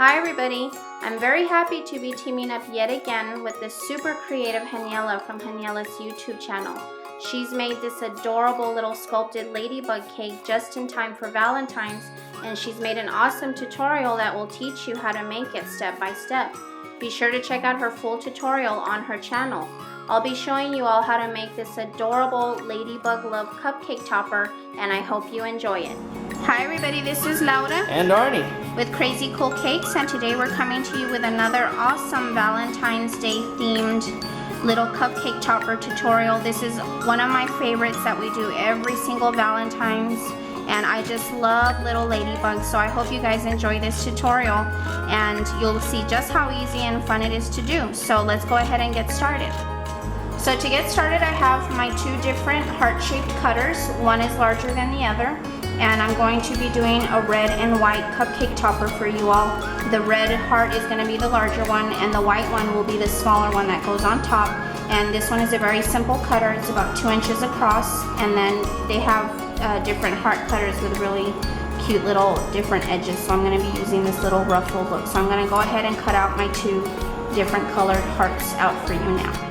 Hi everybody! I'm very happy to be teaming up yet again with this super creative Haniela from Haniela's YouTube channel. She's made this adorable little sculpted ladybug cake just in time for Valentine's, and she's made an awesome tutorial that will teach you how to make it step by step. Be sure to check out her full tutorial on her channel. I'll be showing you all how to make this adorable ladybug love cupcake topper, and I hope you enjoy it. Hi everybody, this is Laura and Arnie with Crazy Cool Cakes, and today we're coming to you with another awesome Valentine's Day themed little cupcake topper tutorial. This is one of my favorites that we do every single Valentine's, and I just love little ladybugs, so I hope you guys enjoy this tutorial and you'll see just how easy and fun it is to do. So let's go ahead and get started. So to get started, I have my two different heart-shaped cutters. One is larger than the other, and I'm going to be doing a red and white cupcake topper for you all. The red heart is going to be the larger one, and the white one will be the smaller one that goes on top. And this one is a very simple cutter. It's about 2 inches across, and then they have different heart cutters with really cute little different edges. So I'm going to be using this little ruffled look. So I'm going to go ahead and cut out my two different colored hearts out for you now.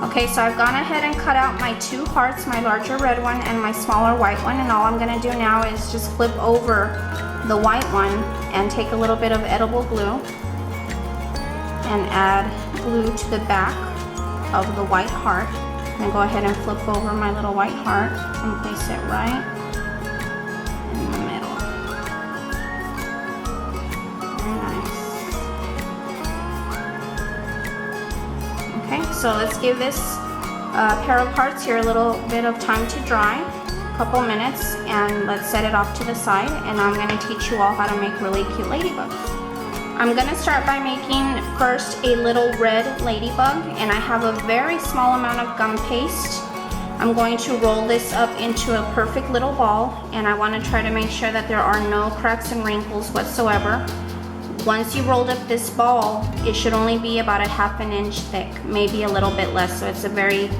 Okay, so I've gone ahead and cut out my two hearts, my larger red one and my smaller white one, and all I'm going to do now is just flip over the white one and take a little bit of edible glue and add glue to the back of the white heart. And go ahead and flip over my little white heart and place it right in the middle. Very nice. Okay, so let's give this pair of hearts here a little bit of time to dry, a couple minutes, and let's set it off to the side, and I'm going to teach you all how to make really cute ladybugs. I'm going to start by making first a little red ladybug, and I have a very small amount of gum paste. I'm going to roll this up into a perfect little ball, and I want to try to make sure that there are no cracks and wrinkles whatsoever. Once you rolled up this ball, it should only be about 1/2 inch thick, maybe a little bit less. So it's a very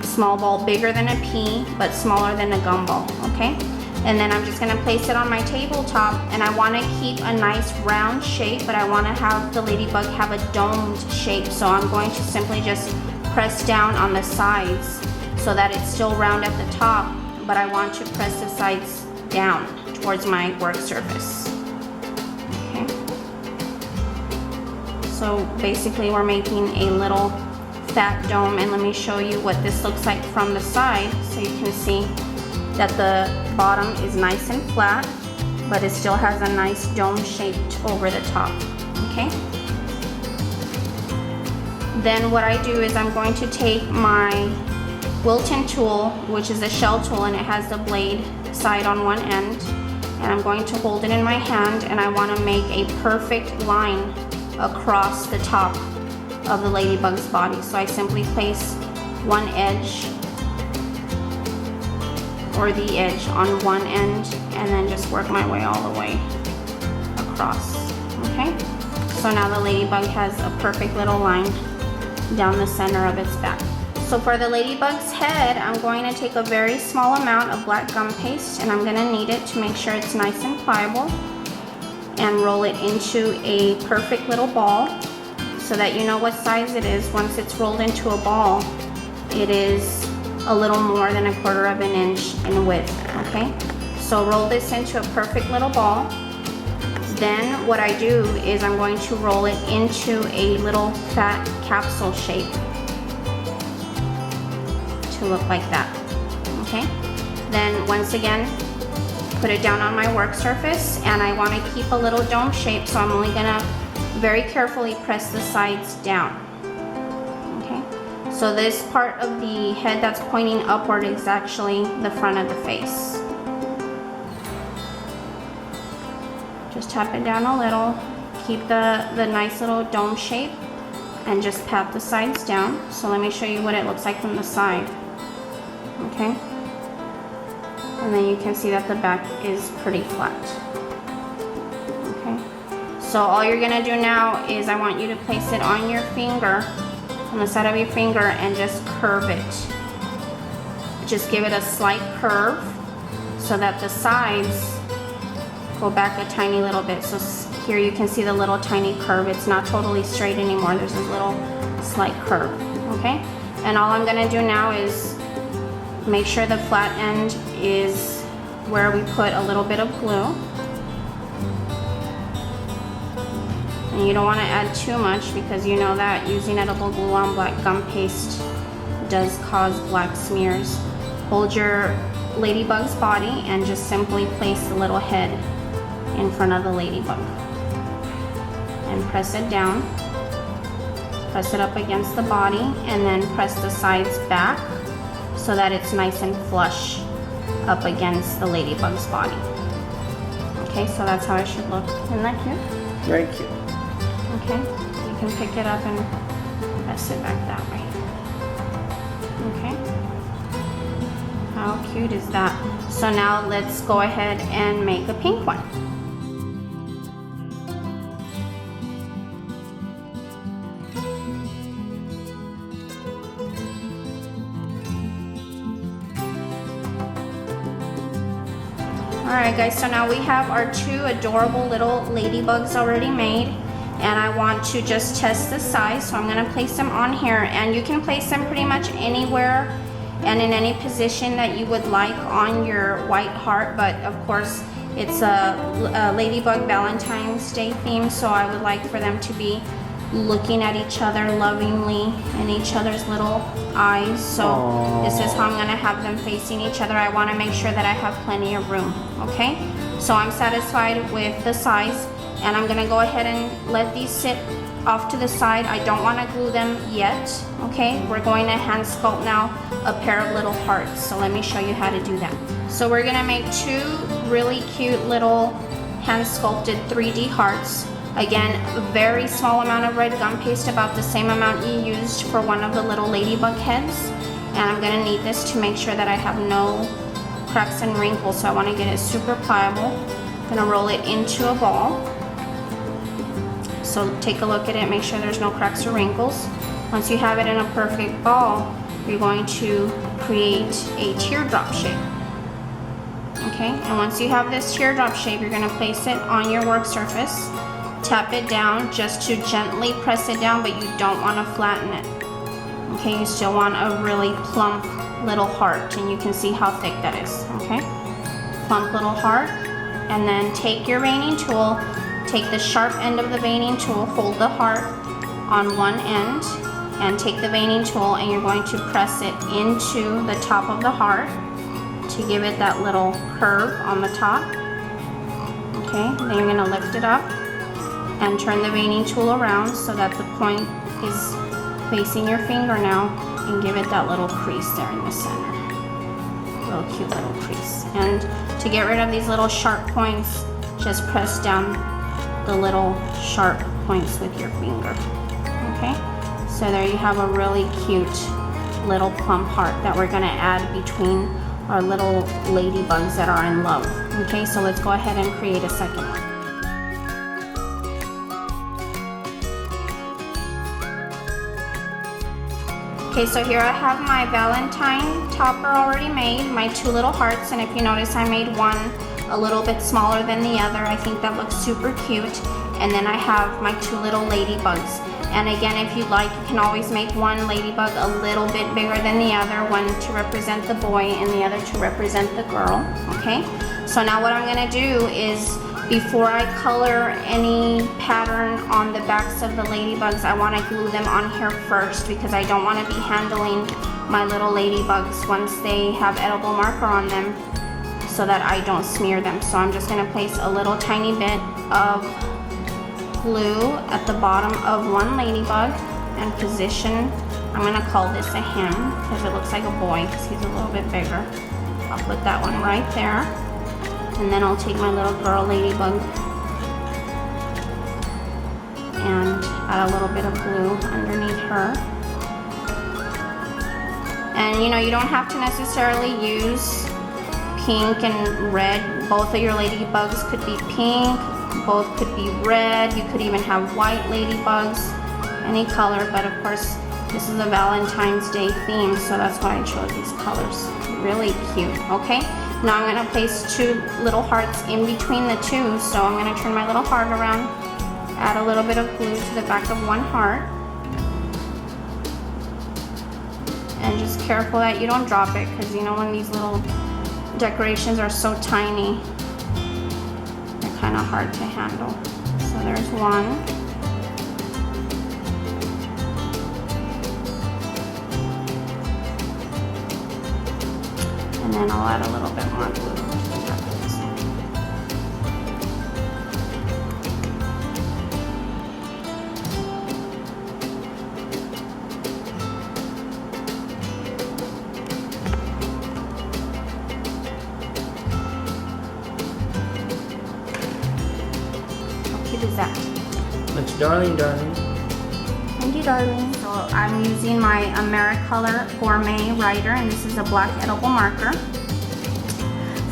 small ball, bigger than a pea, but smaller than a gumball, okay? And then I'm just gonna place it on my tabletop, and I wanna keep a nice round shape, but I wanna have the ladybug have a domed shape. So I'm going to simply just press down on the sides so that it's still round at the top, but I want to press the sides down towards my work surface. So basically we're making a little fat dome, and let me show you what this looks like from the side, so you can see that the bottom is nice and flat, but it still has a nice dome shaped over the top, okay? Then what I do is I'm going to take my Wilton tool, which is a shell tool, and it has the blade side on one end, and I'm going to hold it in my hand, and I want to make a perfect line across the top of the ladybug's body. So I simply place one edge or the edge on one end, and then just work my way all the way across, okay? So now the ladybug has a perfect little line down the center of its back. So for the ladybug's head, I'm going to take a very small amount of black gum paste, and I'm going to knead it to make sure it's nice and pliable, and roll it into a perfect little ball so that you know what size it is. Once it's rolled into a ball, it is a little more than 1/4 inch in width, okay? So roll this into a perfect little ball. Then what I do is I'm going to roll it into a little fat capsule shape to look like that, okay? Then once again, put it down on my work surface, and I want to keep a little dome shape, so I'm only gonna very carefully press the sides down, okay? So this part of the head that's pointing upward is actually the front of the face. Just tap it down a little, keep the nice little dome shape, and just pat the sides down. So let me show you what it looks like from the side. Okay? And then you can see that the back is pretty flat. Okay? So all you're gonna do now is I want you to place it on your finger, on the side of your finger, and just curve it. Just give it a slight curve so that the sides go back a tiny little bit. So here you can see the little tiny curve. It's not totally straight anymore. There's a little slight curve, okay? And all I'm gonna do now is make sure the flat end is where we put a little bit of glue. And you don't wanna add too much because you know that using edible glue on black gum paste does cause black smears. Hold your ladybug's body and just simply place the little head in front of the ladybug. And press it down. Press it up against the body and then press the sides back so that it's nice and flush up against the ladybug's body. Okay, so that's how it should look. Isn't that cute? Very cute. Okay, you can pick it up and press it back that way. Okay. How cute is that? So now let's go ahead and make a pink one. Alright guys, so now we have our two adorable little ladybugs already made, and I want to just test the size, so I'm going to place them on here, and you can place them pretty much anywhere and in any position that you would like on your white heart, but of course it's a Ladybug Valentine's Day theme, so I would like for them to be looking at each other lovingly in each other's little eyes. So Aww. This is how I'm gonna have them facing each other. I wanna make sure that I have plenty of room, okay? So I'm satisfied with the size, and I'm gonna go ahead and let these sit off to the side. I don't wanna glue them yet, okay? We're going to hand sculpt now a pair of little hearts. So let me show you how to do that. So we're gonna make two really cute little hand sculpted 3D hearts. Again, a very small amount of red gum paste, about the same amount you used for one of the little ladybug heads. And I'm gonna need this to make sure that I have no cracks and wrinkles, so I wanna get it super pliable. I'm gonna roll it into a ball. So take a look at it, make sure there's no cracks or wrinkles. Once you have it in a perfect ball, you're going to create a teardrop shape. Okay, and once you have this teardrop shape, you're gonna place it on your work surface. Tap it down just to gently press it down, but you don't want to flatten it. Okay, you still want a really plump little heart, and you can see how thick that is. Okay, plump little heart, and then take your veining tool, take the sharp end of the veining tool, hold the heart on one end, and take the veining tool, and you're going to press it into the top of the heart to give it that little curve on the top. Okay, then you're going to lift it up and turn the veining tool around so that the point is facing your finger now, and give it that little crease there in the center. Little cute little crease. And to get rid of these little sharp points, just press down the little sharp points with your finger. Okay? So there you have a really cute little plump heart that we're gonna add between our little ladybugs that are in love. Okay, so let's go ahead and create a second one. Okay, so here I have my Valentine topper already made, my two little hearts, and if you notice I made one a little bit smaller than the other. I think that looks super cute. And then I have my two little ladybugs. And again, if you'd like, you can always make one ladybug a little bit bigger than the other, one to represent the boy and the other to represent the girl, okay? So now what I'm gonna do is, before I color any pattern on the backs of the ladybugs, I want to glue them on here first because I don't want to be handling my little ladybugs once they have edible marker on them so that I don't smear them. So I'm just going to place a little tiny bit of glue at the bottom of one ladybug and position. I'm going to call this a him because it looks like a boy because he's a little bit bigger. I'll put that one right there. And then I'll take my little girl ladybug and add a little bit of glue underneath. her. And you know, you don't have to necessarily use pink and red. Both of your ladybugs could be pink, both could be red. You could even have white ladybugs, any color, but of course this is a Valentine's Day theme, so that's why I chose these colors. Really cute, okay? Now I'm gonna place 2 little hearts in between the 2, so I'm gonna turn my little heart around, add a little bit of glue to the back of one heart, and just careful that you don't drop it, because you know when these little decorations are so tiny, they're kind of hard to handle. So there's one. And then I'll add a little bit more glue. Is that? Looks darling, darling. Thank you, darling. So I'm using my Americolor Gourmet Writer, and this is a black edible marker.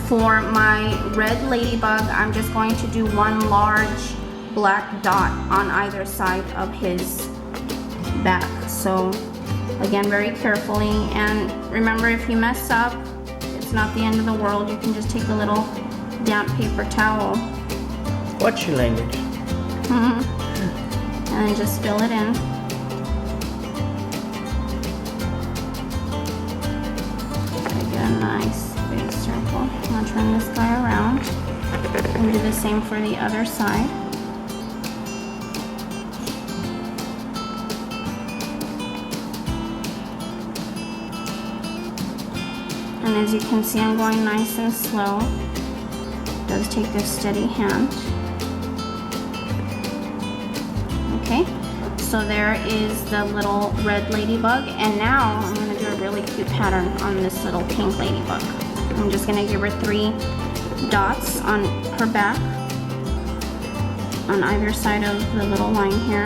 For my red ladybug, I'm just going to do 1 large black dot on either side of his back. So again, very carefully, and remember, if you mess up, it's not the end of the world. You can just take a little damp paper towel. What's your language? And then just fill it in. Get a nice big circle. I'll turn this guy around and do the same for the other side. And as you can see, I'm going nice and slow. It does take a steady hand. Okay, so there is the little red ladybug, and now I'm going to do a really cute pattern on this little pink ladybug. I'm just going to give her 3 dots on her back on either side of the little line here,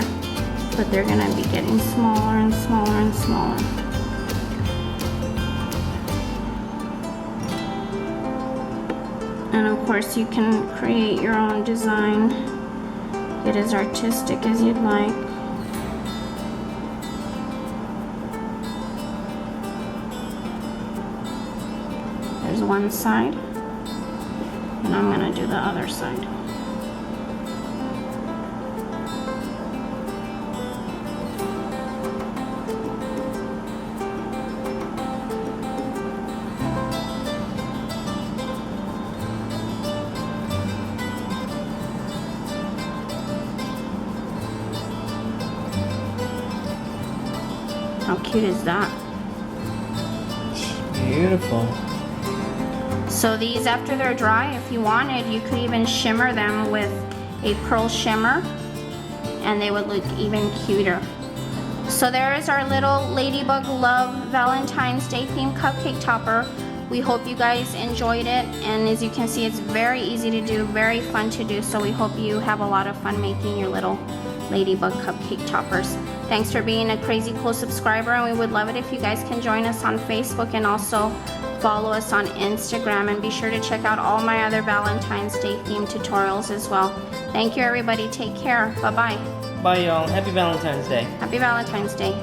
but they're going to be getting smaller and smaller and smaller. And of course you can create your own design. Get as artistic as you'd like. There's one side, and I'm gonna do the other side. How cute is that? Beautiful. So these, after they're dry, if you wanted, you could even shimmer them with a pearl shimmer, and they would look even cuter. So there is our little Ladybug Love Valentine's Day themed cupcake topper. We hope you guys enjoyed it, and as you can see, it's very easy to do, very fun to do, so we hope you have a lot of fun making your little Ladybug cupcake toppers. Thanks for being a Crazy Cool subscriber, and we would love it if you guys can join us on Facebook and also follow us on Instagram, and be sure to check out all my other Valentine's Day themed tutorials as well. Thank you, everybody. Take care. Bye-bye. Bye, y'all. Happy Valentine's Day. Happy Valentine's Day.